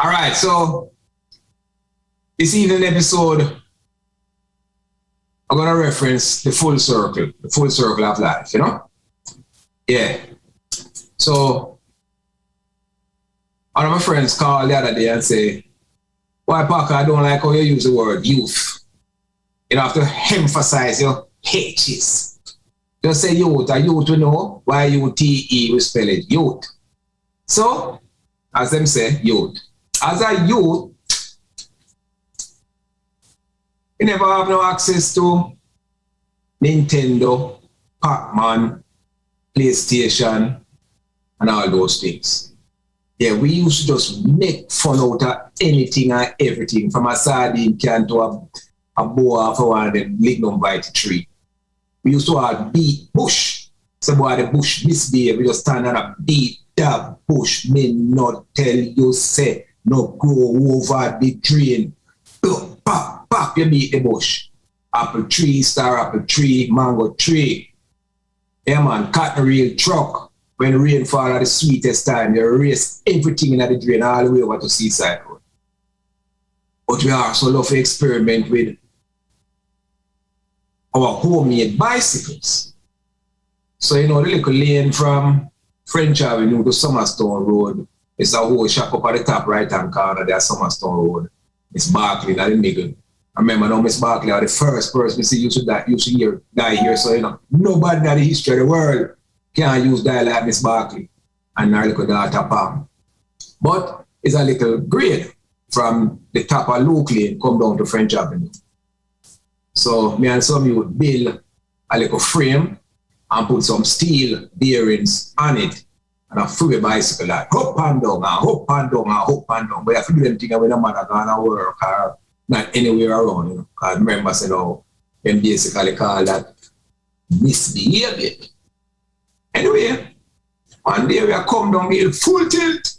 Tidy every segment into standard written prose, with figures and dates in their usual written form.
All right, so this evening episode, I'm going to reference the full circle of life, you know? Yeah. So, one of my friends called the other day and say, "Why, Paca, I don't like how you use the word youth. You have to emphasize your H's. Just say youth, a youth we know, Y-U-T-E, we spell it, youth. So, as them say, youth. As a youth, you never have no access to Nintendo, Pac-Man, PlayStation, and all those things. Yeah, we used to just make fun out of anything and everything, from a sardine can to a bow off of one of the lignum vitae tree. We used to all beat bush. So boy, the bush misbehave, we just stand and a beat that bush. Me not tell you, say, no go over the drain. Pop, pop, you beat the bush. Apple tree, star apple tree, mango tree. Yeah man, cotton reel truck. When rain fall at the sweetest time, you erase everything in the drain all the way over to Seaside Road. But we also love to experiment with our homemade bicycles. So, you know, the little lane from French Avenue to Summerstone Road, it's a whole shop up at the top right-hand corner, there's Summerstone Road. It's Barkley in the middle. I remember now Miss Barkley are the first person used to die here. So, you know, nobody in the history of the world can't use die like Miss Barkley and her little daughter Pam. But it's a little grade from the top of Luke Lane come down to French Avenue. So me and some you would build a little frame and put some steel bearings on it and a free bicycle like up and down and up and down and up and down. But you have to do them things when no matter going to work or not anywhere around, you know. Because remember, you know, them basically call that misbehaving. Anyway, one day we come down here, full tilt.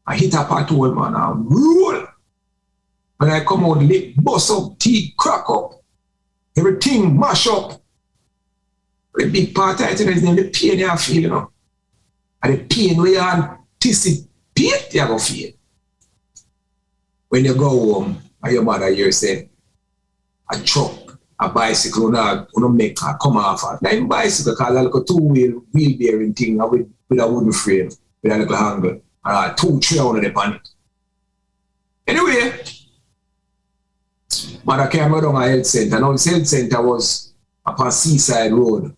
I hit a pothole, man, and roll. When I come out, lip bust up, teeth crack up, everything mash up. The big part of it is the pain you feel, you know. And the pain where you anticipate you go feel. When you go home, and your mother here say, a truck, a bicycle, you make her come off. That bicycle, because a little two-wheel bearing thing with a wooden frame, with a little handle, and 2-3 on it. Anyway, mother came down a health center. Now the health center was upon Seaside Road,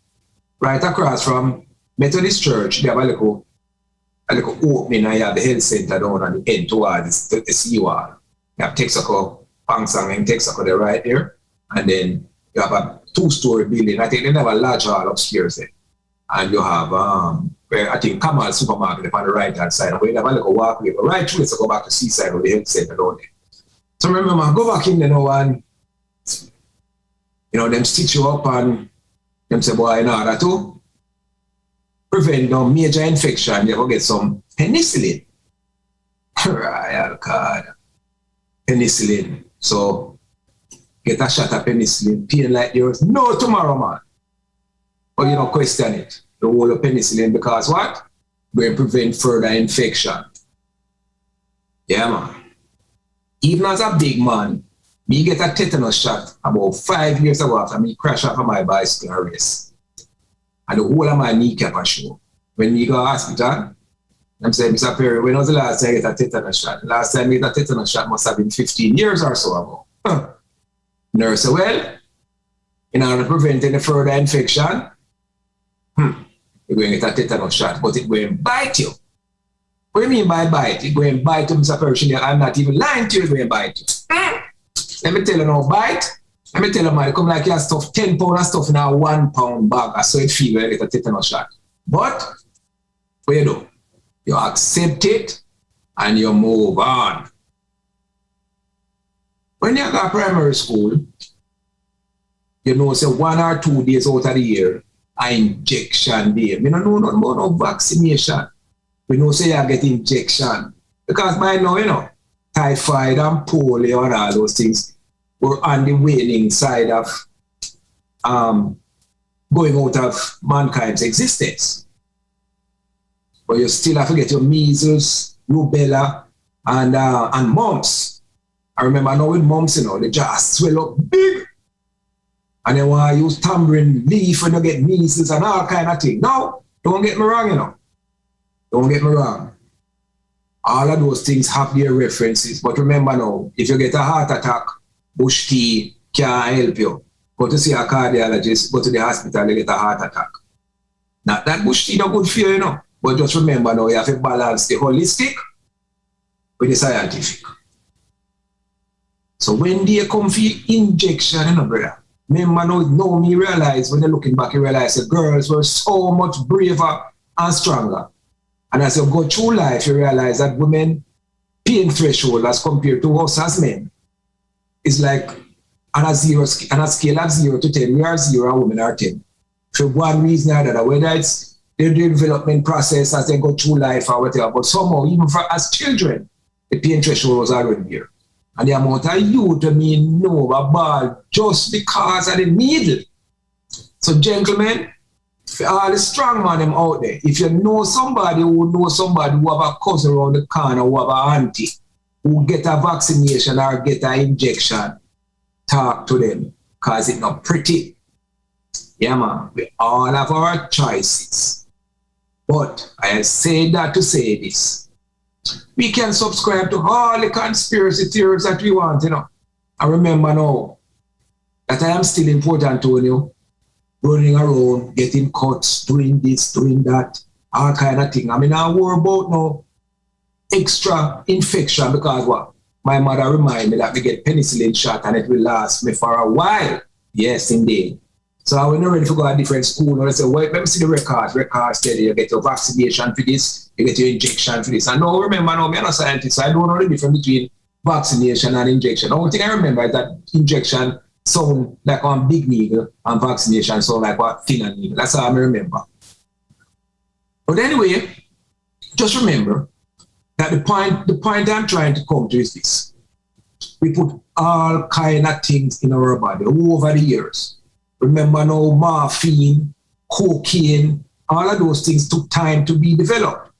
right across from Methodist Church. They have a little opening, and you have the health center down on the end towards the seawall. You have Texaco, Pangsang and Texaco there right there. And then you have a 2-story building. I think they have a large hall upstairs there. And you have, where I think Kamal Supermarket on the right-hand side. Where you have a little walkway. But right through it, so go back to Seaside or the health center down there. So remember, man, go back in there now and, you know, them stitch you up and them say, boy, in order to prevent no major infection, you go get some penicillin. Right, God. Penicillin. So, get a shot of penicillin, pain like yours. No tomorrow, man. But you don't question it. The whole of penicillin because what? We're prevent further infection. Yeah, man. Even as a big man, me get a tetanus shot about 5 years ago after me crash off of my bicycle and race. And the whole of my kneecap a show. When me go to hospital, I'm saying, Mr. Perry, when was the last time I get a tetanus shot? The last time I get a tetanus shot must have been 15 years or so ago. Nurse, well, in order to prevent any further infection, you're going to get a tetanus shot, but it's going to bite you. What do you mean by bite? It's going to bite you, Mr. Perry. I'm not even lying to you, it's going to bite you. Let me tell you now, bite. Let me tell you, man, it come like you stuff 10 pounds of stuff in a 1 pound bag, so it feels when you get a tetanus shot. But, what you do? You accept it and you move on. When you go to primary school, you know, say 1 or 2 days out of the year, an injection day. We don't know nothing about no vaccination. We know say you get injection. Because by now, you know, typhoid and polio and all those things were on the waning side of going out of mankind's existence. but you still have to get your measles, rubella, and mumps. I remember now with mumps, you know, they just swell up big. And then when I use tamarind leaf when you get measles and all kind of thing. Now, don't get me wrong, you know. Don't get me wrong. All of those things have their references. But remember now, if you get a heart attack, bush tea can't help you. Go to see a cardiologist, go to the hospital, you get a heart attack. Now, that bush tea not good for you, you know. But just remember now, you have to balance the holistic with the scientific. So when they come for injection, you know, brother, remember now me realize, when you're looking back, you realize the girls were so much braver and stronger. And as you go through life, you realize that women pain threshold as compared to us as men is like on a scale of 0 to 10, we are 0 and women are 10. For one reason or another, whether it's their development process as they go through life or whatever, but somehow, even for as children, the pain threshold was already there. And the amount of youth know about just because of the needle. So gentlemen, for all the strong man them out there, if you know somebody who have a cousin around the corner, who have an auntie, who get a vaccination or get an injection, talk to them, because it's not pretty. Yeah, man, we all have our choices. But I say that to say this. We can subscribe to all the conspiracy theories that we want, you know. I remember now that I am still important to you. Running around, getting cuts, doing this, doing that, all kind of thing. I mean, I worry about no extra infection because what? My mother reminded me that we get penicillin shot and it will last me for a while. Yes, indeed. So I was not ready to go to a different school. And I said, well, let me see the records steady. You get your vaccination for this, you get your injection for this. And now remember, now I'm not a scientist, so I don't know the difference between vaccination and injection. The only thing I remember is that injection sound like one big needle and vaccination sound like one thinner needle. That's all I remember. But anyway, just remember that the point I'm trying to come to is this. We put all kind of things in our body over the years. Remember now, morphine, cocaine, all of those things took time to be developed.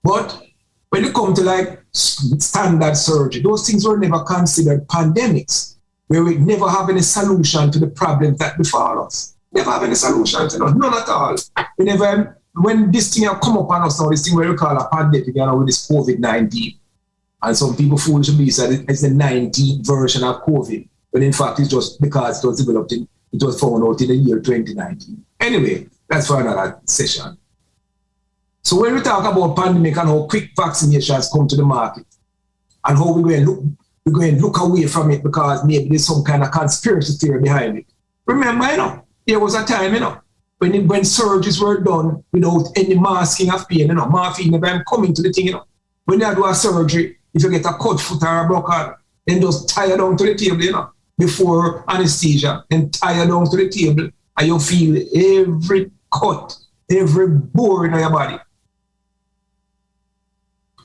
But when it comes to like standard surgery, those things were never considered pandemics, where we never have any solution to the problems that befall us. Never have any solution to them, none at all. We never, when this thing have come up on us now, this thing where we call a pandemic, you know, with this COVID-19, and some people foolishly believe that it's the 19th version of COVID, but in fact it's just because it was developed it was found out in the year 2019. Anyway, that's for another session. So when we talk about pandemic and how quick vaccinations come to the market, and how we're going to look away from it because maybe there's some kind of conspiracy theory behind it. Remember, you know, there was a time, you know, when surgeries were done without any masking of pain, you know, morphine never even coming to the thing, you know. When you do a surgery, if you get a cut foot or a broken, then just tie it down to the table, you know, before anesthesia, and tie it down to the table, and you feel every cut, every bore in your body.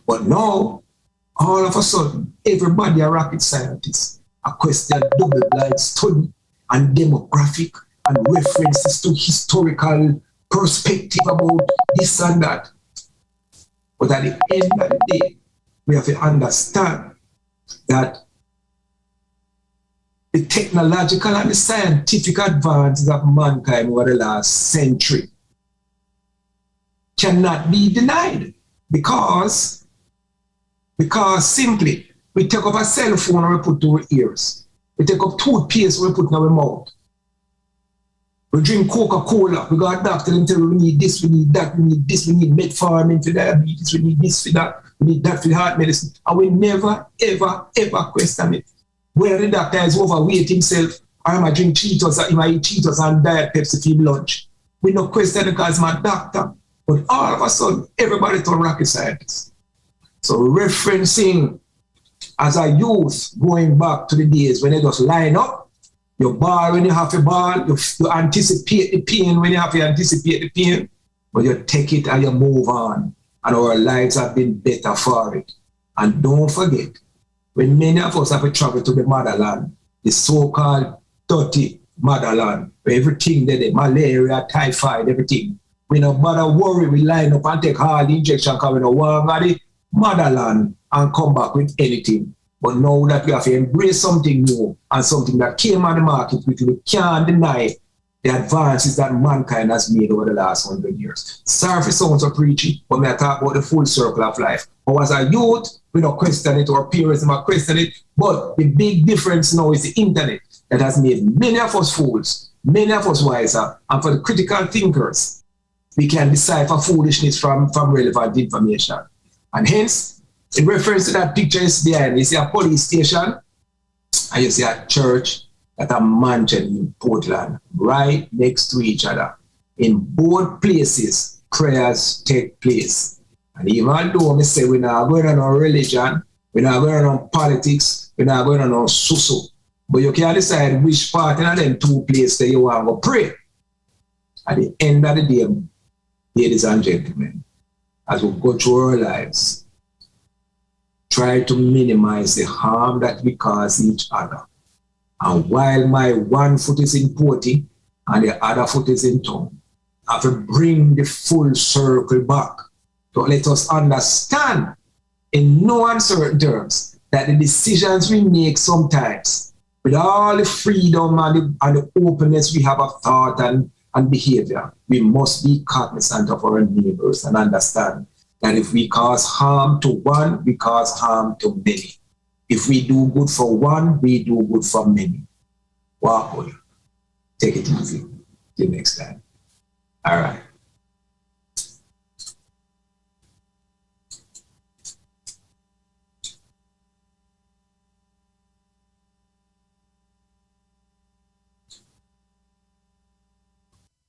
But now, all of a sudden, everybody a rocket scientist, a question double-blind study and demographic and references to historical perspective about this and that. But at the end of the day, we have to understand that the technological and the scientific advances of mankind over the last century cannot be denied because simply we take up a cell phone and we put to our ears. We take up toothpaste and we put in our mouth. We drink Coca-Cola. We got a doctor and tell we need this, we need that, we need this, we need metformin for diabetes, we need this for that, we need that for the heart medicine. And we never, ever, ever question it. Whether the doctor is overweight himself, or he might drink Cheetos, or he might eat Cheetos and Diet Pepsi for lunch. We don't question it because my doctor. But all of a sudden, everybody thought rocket scientists. So referencing as a youth, going back to the days when they just line up, you ball when you have to ball, you anticipate the pain when you have to anticipate the pain, but you take it and you move on. And our lives have been better for it. And don't forget, when many of us have to travel to the motherland, the so-called dirty motherland, where everything there, the malaria, typhoid, everything, We no bother worry, we line up and take all the injection because we no want to go to the motherland and come back with anything. But now that we have to embrace something new and something that came on the market, which we can't deny the advances that mankind has made over the last 100 years. Sorry for someone so preachy, but I talk about the full circle of life. But as a youth, we don't question it, our parents might question it, but the big difference now is the internet that has made many of us fools, many of us wiser, and for the critical thinkers, we can decipher foolishness from relevant information. And hence, in reference to that picture is behind, you see a police station, and you see a church that are mansion in Portland, right next to each other. In both places, prayers take place. And even though we say we're not going on religion, we're not going on politics, we're not going on susu, but you can decide which part in them two places that you want to pray. At the end of the day, ladies and gentlemen, as we go through our lives, try to minimize the harm that we cause each other. And while my one foot is in Porty and the other foot is in town, I have to bring the full circle back to let us understand in no uncertain terms that the decisions we make sometimes, with all the freedom and the openness we have of thought and behavior, we must be cognizant of our neighbors and understand that if we cause harm to one, we cause harm to many. If we do good for one, we do good for many. Walk on. Take it easy. Till next time. All right.